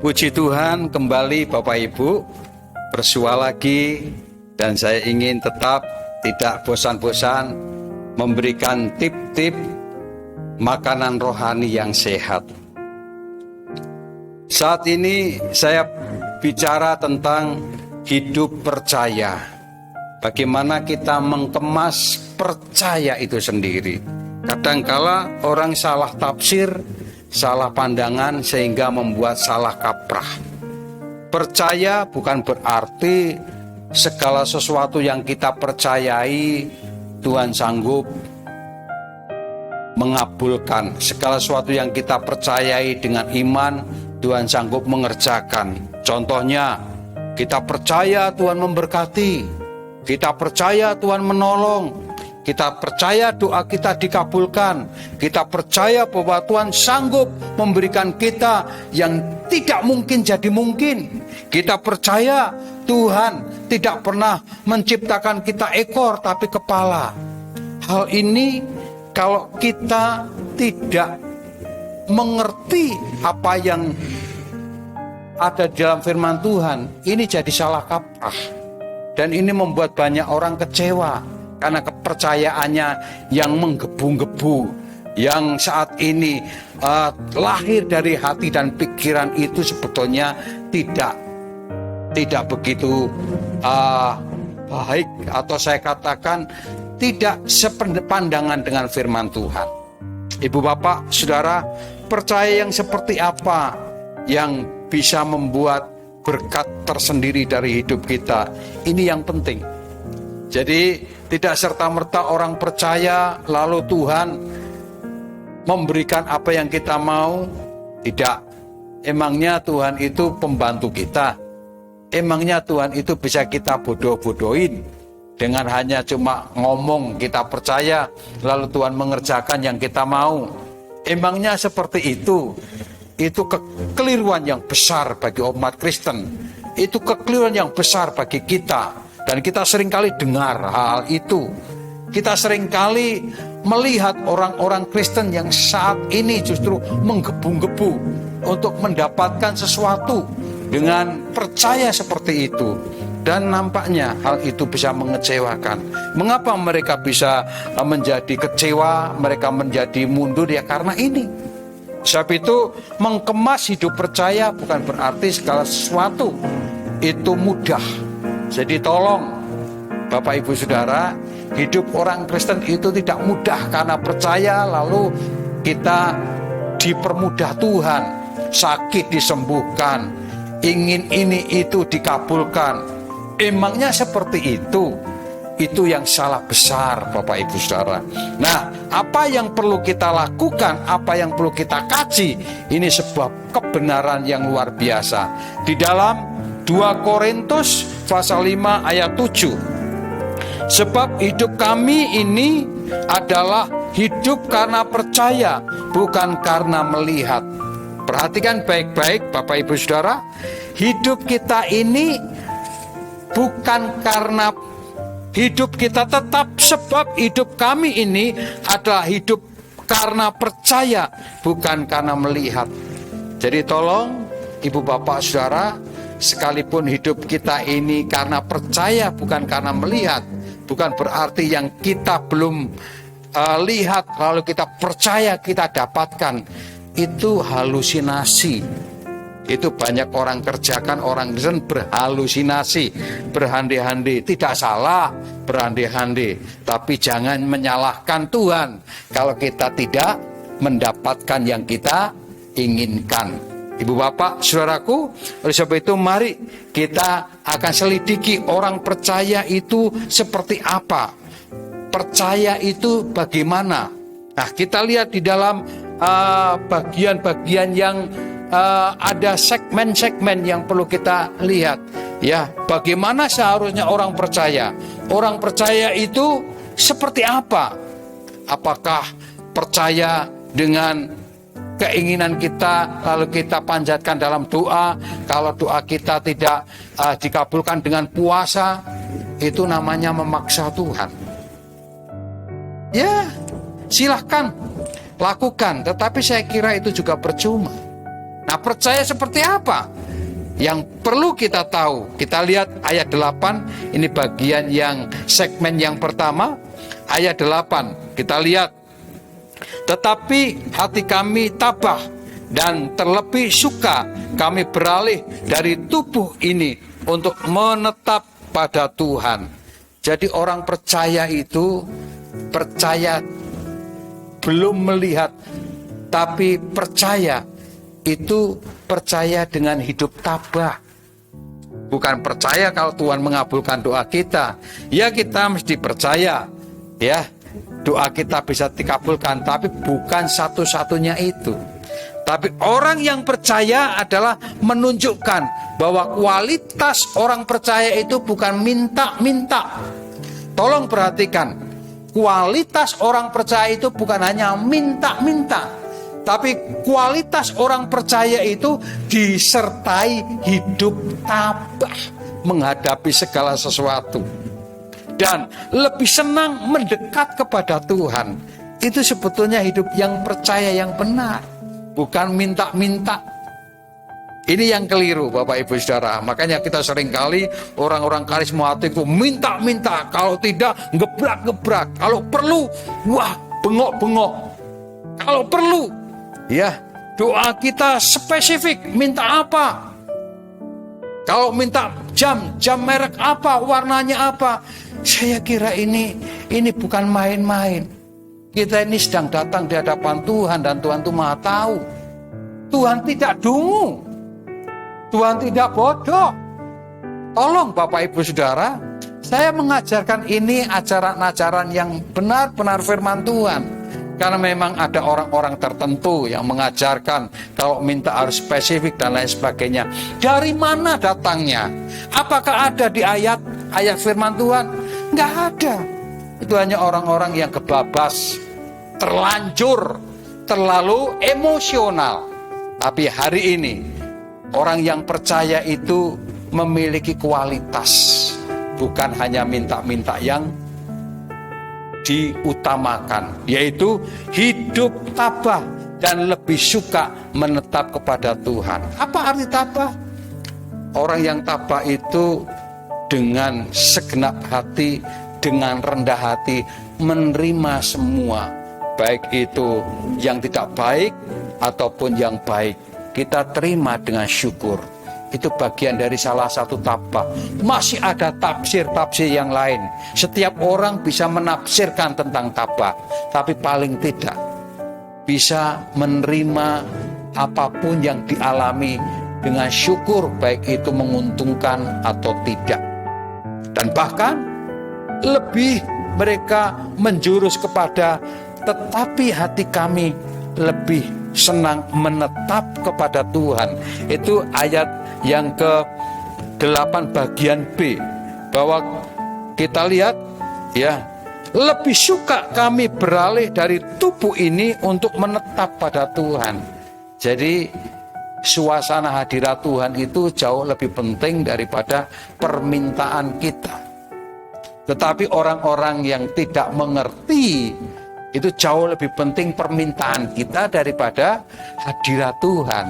Puji Tuhan, kembali Bapak Ibu bersua lagi, dan saya ingin tetap tidak bosan-bosan memberikan tip-tip makanan rohani yang sehat. Saat ini saya bicara tentang hidup percaya. Bagaimana kita mengemas percaya itu sendiri. Kadangkala orang salah tafsir, salah pandangan sehingga membuat salah kaprah. Percaya bukan berarti segala sesuatu yang kita percayai Tuhan sanggup mengabulkan. Segala sesuatu yang kita percayai dengan iman Tuhan sanggup mengerjakan. Contohnya, kita percaya Tuhan memberkati, kita percaya Tuhan menolong, kita percaya doa kita dikabulkan, kita percaya bahwa Tuhan sanggup memberikan kita yang tidak mungkin jadi mungkin. Kita percaya Tuhan tidak pernah menciptakan kita ekor tapi kepala. Hal ini kalau kita tidak mengerti apa yang ada dalam firman Tuhan, ini jadi salah kaprah. Dan ini membuat banyak orang kecewa karena kepercayaannya yang menggebu-gebu, yang saat ini lahir dari hati dan pikiran itu sebetulnya tidak begitu baik, atau saya katakan tidak sepandangan dengan firman Tuhan. Ibu bapak saudara, percaya yang seperti apa yang bisa membuat berkat tersendiri dari hidup kita? Ini yang penting. Jadi tidak serta-merta orang percaya lalu Tuhan memberikan apa yang kita mau. Tidak. Emangnya Tuhan itu pembantu kita? Emangnya Tuhan itu bisa kita bodoh-bodohin dengan hanya cuma ngomong kita percaya lalu Tuhan mengerjakan yang kita mau? Emangnya seperti itu? Itu kekeliruan yang besar bagi umat Kristen. Itu kekeliruan yang besar bagi kita. Dan kita seringkali dengar hal itu. Kita seringkali melihat orang-orang Kristen yang saat ini justru menggebu-gebu untuk mendapatkan sesuatu dengan percaya seperti itu. Dan nampaknya hal itu bisa mengecewakan. Mengapa mereka bisa menjadi kecewa, mereka menjadi mundur? Ya karena ini. Sebab itu mengemas hidup percaya bukan berarti segala sesuatu itu mudah. Jadi tolong Bapak Ibu Saudara, hidup orang Kristen itu tidak mudah karena percaya lalu kita dipermudah Tuhan, sakit disembuhkan, ingin ini itu dikabulkan. Emangnya seperti itu? Itu yang salah besar Bapak Ibu Saudara. Nah, apa yang perlu kita lakukan, apa yang perlu kita kaji, ini sebuah kebenaran yang luar biasa. Di dalam 2 Korintus pasal 5 ayat 7. Sebab hidup kami ini adalah hidup karena percaya, bukan karena melihat. Perhatikan baik-baik Bapak Ibu Saudara. Hidup kita ini bukan karena hidup kita tetap, sebab hidup kami ini adalah hidup karena percaya, bukan karena melihat. Jadi tolong Ibu Bapak Saudara, sekalipun hidup kita ini karena percaya bukan karena melihat, bukan berarti yang kita belum lihat lalu kita percaya kita dapatkan. Itu halusinasi. Itu banyak orang kerjakan, orang Kristen berhalusinasi, berhande-hande. Tidak salah berhande-hande, tapi jangan menyalahkan Tuhan kalau kita tidak mendapatkan yang kita inginkan. Ibu bapak saudaraku, oleh sebab itu mari kita akan selidiki orang percaya itu seperti apa, percaya itu bagaimana. Nah, kita lihat di dalam bagian-bagian yang ada segmen-segmen yang perlu kita lihat. Ya, bagaimana seharusnya orang percaya? Orang percaya itu seperti apa? Apakah percaya dengan keinginan kita lalu kita panjatkan dalam doa? Kalau doa kita tidak dikabulkan dengan puasa, itu namanya memaksa Tuhan. Ya, silahkan lakukan, tetapi saya kira itu juga percuma. Nah, percaya seperti apa? Yang perlu kita tahu, kita lihat ayat 8, ini bagian yang segmen yang pertama, ayat 8, kita lihat. Tetapi hati kami tabah dan terlebih suka kami beralih dari tubuh ini untuk menetap pada Tuhan. Jadi orang percaya itu percaya belum melihat, tapi percaya itu percaya dengan hidup tabah. Bukan percaya kalau Tuhan mengabulkan doa kita. Ya, kita mesti percaya ya doa kita bisa dikabulkan, tapi bukan satu-satunya itu. Tapi orang yang percaya adalah menunjukkan bahwa kualitas orang percaya itu bukan minta-minta. Tolong perhatikan, kualitas orang percaya itu bukan hanya minta-minta, tapi kualitas orang percaya itu disertai hidup tabah menghadapi segala sesuatu. Dan lebih senang mendekat kepada Tuhan. Itu sebetulnya hidup yang percaya yang benar, bukan minta-minta. Ini yang keliru Bapak Ibu Saudara. Makanya kita seringkali orang-orang karismatik itu minta-minta. Kalau tidak, gebrak-gebrak. Kalau perlu, wah, bengok-bengok. Kalau perlu, ya, doa kita spesifik, minta apa? Kalau minta jam merek apa, warnanya apa? Saya kira ini bukan main-main. Kita ini sedang datang di hadapan Tuhan dan Tuhan itu Maha tahu. Tuhan tidak dungu. Tuhan tidak bodoh. Tolong Bapak Ibu Saudara, saya mengajarkan ini ajaran-ajaran yang benar-benar firman Tuhan. Karena memang ada orang-orang tertentu yang mengajarkan kalau minta harus spesifik dan lain sebagainya. Dari mana datangnya? Apakah ada di ayat firman Tuhan? Nggak ada. Itu hanya orang-orang yang kebabas, terlanjur, terlalu emosional. Tapi hari ini, orang yang percaya itu memiliki kualitas. Bukan hanya minta-minta yang diutamakan, yaitu hidup tabah dan lebih suka menetap kepada Tuhan. Apa arti tabah? Orang yang tabah itu dengan segenap hati, dengan rendah hati menerima semua, baik itu yang tidak baik ataupun yang baik, kita terima dengan syukur. Itu bagian dari salah satu tabah. Masih ada tafsir-tafsir yang lain. Setiap orang bisa menafsirkan tentang tabah, tapi paling tidak bisa menerima apapun yang dialami dengan syukur, baik itu menguntungkan atau tidak. Dan bahkan lebih mereka menjurus kepada tetapi hati kami lebih senang menetap kepada Tuhan. Itu ayat yang ke-8 bagian B, bahwa kita lihat ya, lebih suka kami beralih dari tubuh ini untuk menetap pada Tuhan. Jadi suasana hadirat Tuhan itu jauh lebih penting daripada permintaan kita. Tetapi orang-orang yang tidak mengerti itu jauh lebih penting permintaan kita daripada hadirat Tuhan.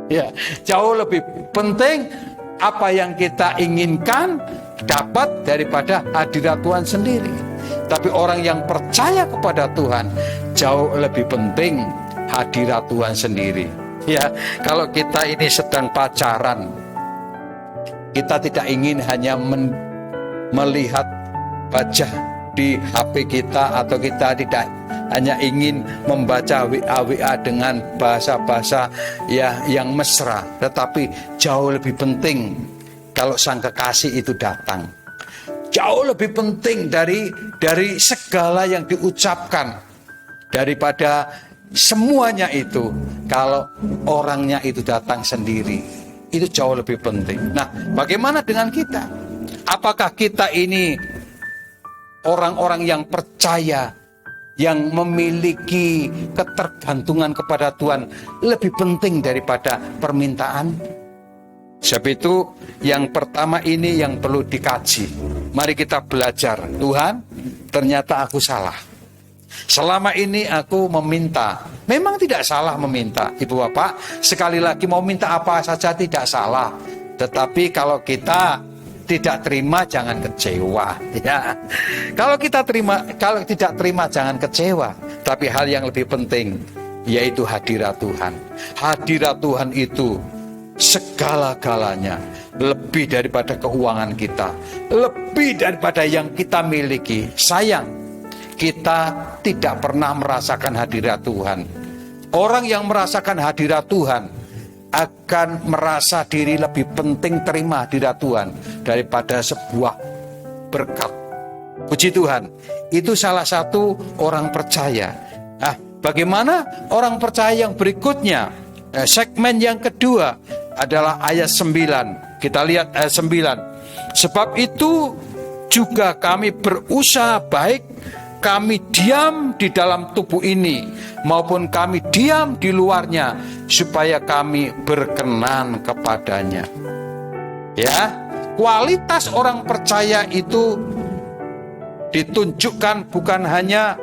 Ya, jauh lebih penting apa yang kita inginkan dapat daripada hadirat Tuhan sendiri. Tapi orang yang percaya kepada Tuhan jauh lebih penting hadirat Tuhan sendiri. Ya, kalau kita ini sedang pacaran, kita tidak ingin hanya melihat wajah di HP kita, atau kita tidak hanya ingin membaca WA dengan bahasa-bahasa ya yang mesra, tetapi jauh lebih penting kalau sang kekasih itu datang. Jauh lebih penting dari segala yang diucapkan, daripada semuanya itu kalau orangnya itu datang sendiri. Itu jauh lebih penting. Nah, bagaimana dengan kita? Apakah kita ini orang-orang yang percaya, yang memiliki ketergantungan kepada Tuhan lebih penting daripada permintaan? Sebab itu yang pertama ini yang perlu dikaji. Mari kita belajar. Tuhan, ternyata aku salah. Selama ini aku meminta. Memang tidak salah meminta, Ibu Bapak. Sekali lagi, mau minta apa saja tidak salah. Tetapi kalau kita tidak terima, jangan kecewa. Ya. Kalau tidak terima, jangan kecewa. Tapi hal yang lebih penting, yaitu hadirat Tuhan. Hadirat Tuhan itu segala-galanya, lebih daripada keuangan kita, lebih daripada yang kita miliki. Sayang, kita tidak pernah merasakan hadirat Tuhan. Orang yang merasakan hadirat Tuhan akan merasa diri lebih penting terima hadirat Tuhan daripada sebuah berkat. Puji Tuhan, itu salah satu orang percaya. Nah, bagaimana orang percaya yang berikutnya? Segmen yang kedua adalah ayat 9. Kita lihat ayat 9. Sebab itu juga kami berusaha, baik kami diam di dalam tubuh ini maupun kami diam di luarnya, supaya kami berkenan kepadanya. Ya, kualitas orang percaya itu ditunjukkan bukan hanya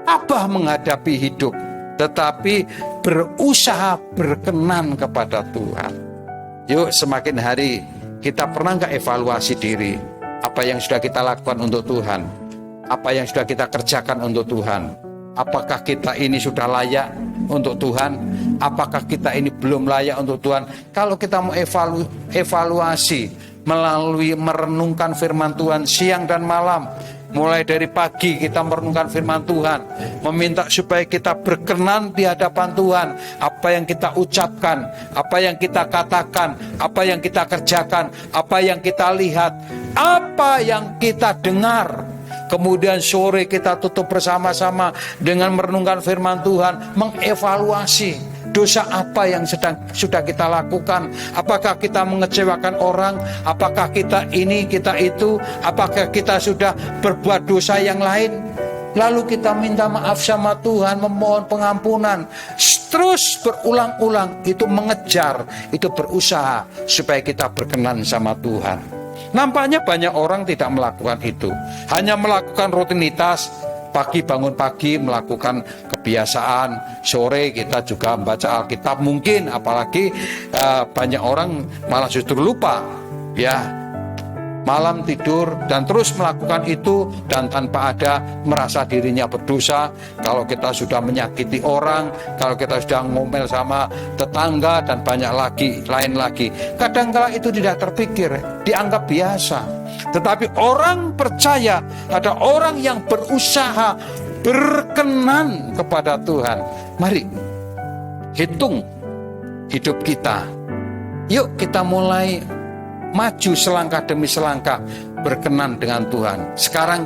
tabah menghadapi hidup, tetapi berusaha berkenan kepada Tuhan. Yuk, semakin hari kita pernah nggak evaluasi diri, apa yang sudah kita lakukan untuk Tuhan, apa yang sudah kita kerjakan untuk Tuhan. Apakah kita ini sudah layak untuk Tuhan? Apakah kita ini belum layak untuk Tuhan? Kalau kita mau evaluasi melalui merenungkan firman Tuhan siang dan malam, mulai dari pagi kita merenungkan firman Tuhan, meminta supaya kita berkenan di hadapan Tuhan. Apa yang kita ucapkan, apa yang kita katakan, apa yang kita kerjakan, apa yang kita lihat, apa yang kita dengar. Kemudian sore kita tutup bersama-sama dengan merenungkan firman Tuhan, mengevaluasi dosa apa yang sudah kita lakukan. Apakah kita mengecewakan orang? Apakah kita ini, kita itu? Apakah kita sudah berbuat dosa yang lain? Lalu kita minta maaf sama Tuhan, memohon pengampunan. Terus berulang-ulang, itu mengejar, itu berusaha supaya kita berkenan sama Tuhan. Nampaknya banyak orang tidak melakukan itu, hanya melakukan rutinitas. Pagi bangun pagi melakukan kebiasaan, sore kita juga membaca Alkitab mungkin, apalagi banyak orang malah justru lupa, ya, malam tidur dan terus melakukan itu dan tanpa ada merasa dirinya berdosa. Kalau kita sudah menyakiti orang, kalau kita sudah ngomel sama tetangga dan banyak lain lagi, kadang-kala itu tidak terpikir, dianggap biasa. Tetapi orang percaya ada orang yang berusaha berkenan kepada Tuhan. Mari hitung hidup kita. Yuk kita mulai maju selangkah demi selangkah berkenan dengan Tuhan. Sekarang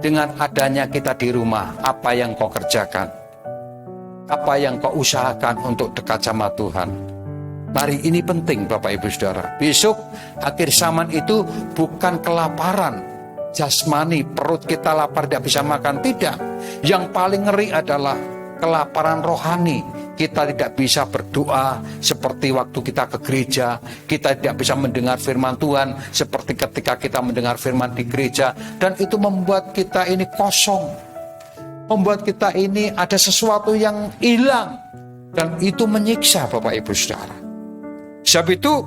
dengan adanya kita di rumah, apa yang kau kerjakan? Apa yang kau usahakan untuk dekat sama Tuhan? Mari, ini penting Bapak Ibu Saudara. Besok akhir zaman itu bukan kelaparan jasmani, perut kita lapar tidak bisa makan, tidak. Yang paling ngeri adalah kelaparan rohani. Kita tidak bisa berdoa seperti waktu kita ke gereja. Kita tidak bisa mendengar firman Tuhan seperti ketika kita mendengar firman di gereja. Dan itu membuat kita ini kosong, membuat kita ini ada sesuatu yang hilang. Dan itu menyiksa Bapak Ibu Saudara. Sebab itu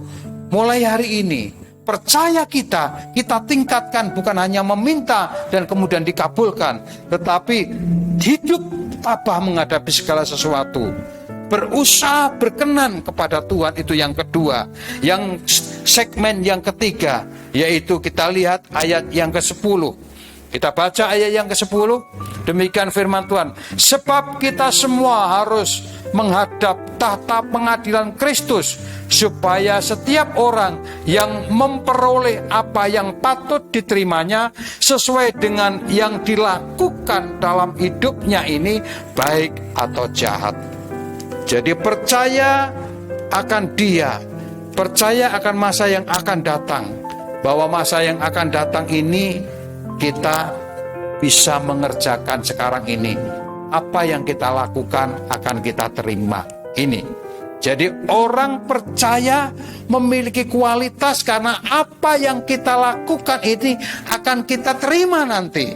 mulai hari ini percaya kita tingkatkan, bukan hanya meminta dan kemudian dikabulkan, tetapi hidup tabah menghadapi segala sesuatu, berusaha berkenan kepada Tuhan. Itu yang kedua. Yang segmen yang ketiga, yaitu kita lihat ayat yang ke-10. Kita baca ayat yang ke-10. Demikian firman Tuhan. Sebab kita semua harus menghadap tahta pengadilan Kristus, supaya setiap orang yang memperoleh apa yang patut diterimanya sesuai dengan yang dilakukan dalam hidupnya ini, baik atau jahat. Jadi percaya akan Dia, percaya akan masa yang akan datang, bahwa masa yang akan datang ini kita bisa mengerjakan sekarang ini. Apa yang kita lakukan akan kita terima. Ini. Jadi orang percaya memiliki kualitas karena apa yang kita lakukan ini akan kita terima nanti.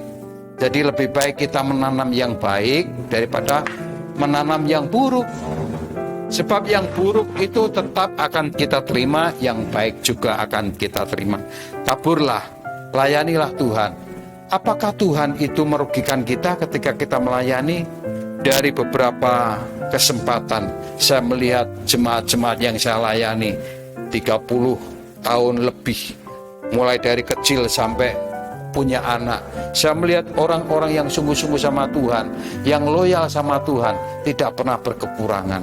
Jadi lebih baik kita menanam yang baik daripada menanam yang buruk. Sebab yang buruk itu tetap akan kita terima, yang baik juga akan kita terima. Taburlah, layanilah Tuhan. Apakah Tuhan itu merugikan kita ketika kita melayani? Dari beberapa kesempatan saya melihat jemaat-jemaat yang saya layani 30 tahun lebih, mulai dari kecil sampai punya anak. Saya melihat orang-orang yang sungguh-sungguh sama Tuhan, yang loyal sama Tuhan, tidak pernah berkekurangan.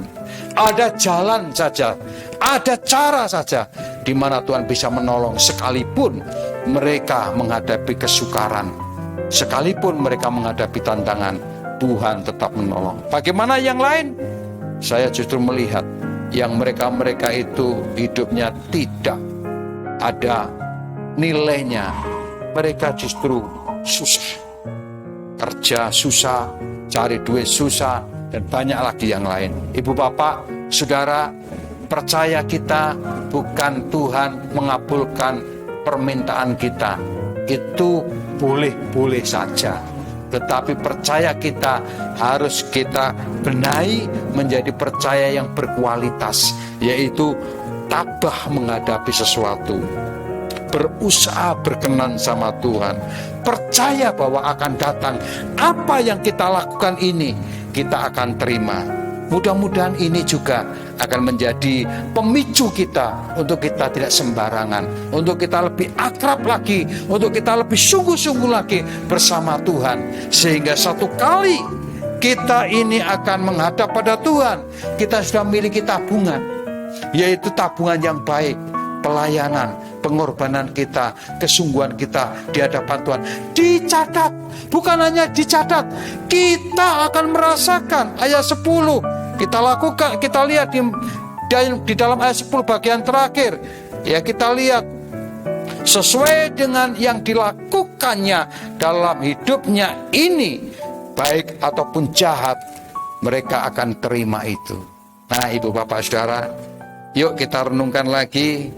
Ada jalan saja, ada cara saja di mana Tuhan bisa menolong, sekalipun mereka menghadapi kesukaran, sekalipun mereka menghadapi tantangan, Tuhan tetap menolong. Bagaimana yang lain? Saya justru melihat yang mereka-mereka itu hidupnya tidak ada nilainya. Mereka justru susah, kerja susah, cari duit susah, dan banyak lagi yang lain. Ibu bapak, saudara, percaya kita bukan Tuhan mengabulkan permintaan kita. Itu boleh-boleh saja. Tetapi percaya kita harus kita benahi menjadi percaya yang berkualitas, yaitu tabah menghadapi sesuatu, berusaha berkenan sama Tuhan, percaya bahwa akan datang apa yang kita lakukan ini, kita akan terima. Mudah-mudahan ini juga akan menjadi pemicu kita untuk kita tidak sembarangan, untuk kita lebih akrab lagi, untuk kita lebih sungguh-sungguh lagi bersama Tuhan. Sehingga satu kali kita ini akan menghadap pada Tuhan, kita sudah memiliki tabungan, yaitu tabungan yang baik, pelayanan, pengorbanan kita, kesungguhan kita di hadapan Tuhan dicatat. Bukan hanya dicatat, kita akan merasakan. Ayat 10 kita lakukan, kita lihat di dalam ayat 10 bagian terakhir, ya, kita lihat sesuai dengan yang dilakukannya dalam hidupnya ini, baik ataupun jahat, mereka akan terima itu. Nah, ibu bapak saudara, yuk kita renungkan lagi.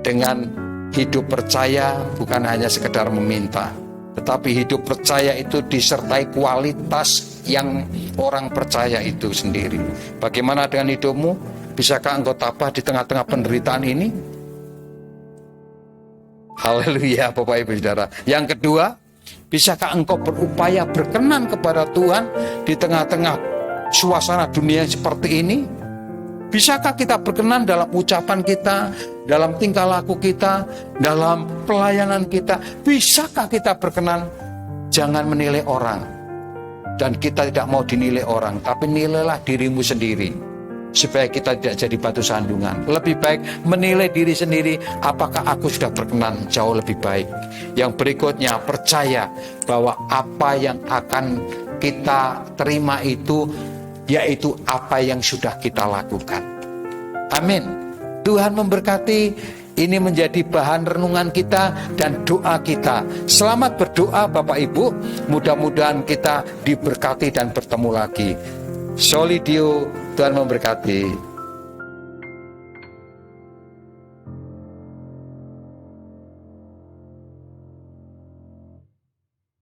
Dengan hidup percaya bukan hanya sekedar meminta, tetapi hidup percaya itu disertai kualitas yang orang percaya itu sendiri. Bagaimana dengan hidupmu? Bisakah engkau tabah di tengah-tengah penderitaan ini? Haleluya, Bapak Ibu Saudara. Yang kedua, bisakah engkau berupaya berkenan kepada Tuhan di tengah-tengah suasana dunia yang seperti ini? Bisakah kita berkenan dalam ucapan kita, dalam tingkah laku kita, dalam pelayanan kita? Bisakah kita berkenan? Jangan menilai orang. Dan kita tidak mau dinilai orang, tapi nilailah dirimu sendiri, supaya kita tidak jadi batu sandungan. Lebih baik menilai diri sendiri, apakah aku sudah berkenan, jauh lebih baik. Yang berikutnya, percaya bahwa apa yang akan kita terima itu, yaitu apa yang sudah kita lakukan. Amin. Tuhan memberkati. Ini menjadi bahan renungan kita dan doa kita. Selamat berdoa Bapak Ibu. Mudah-mudahan kita diberkati dan bertemu lagi. Solidio, Tuhan memberkati.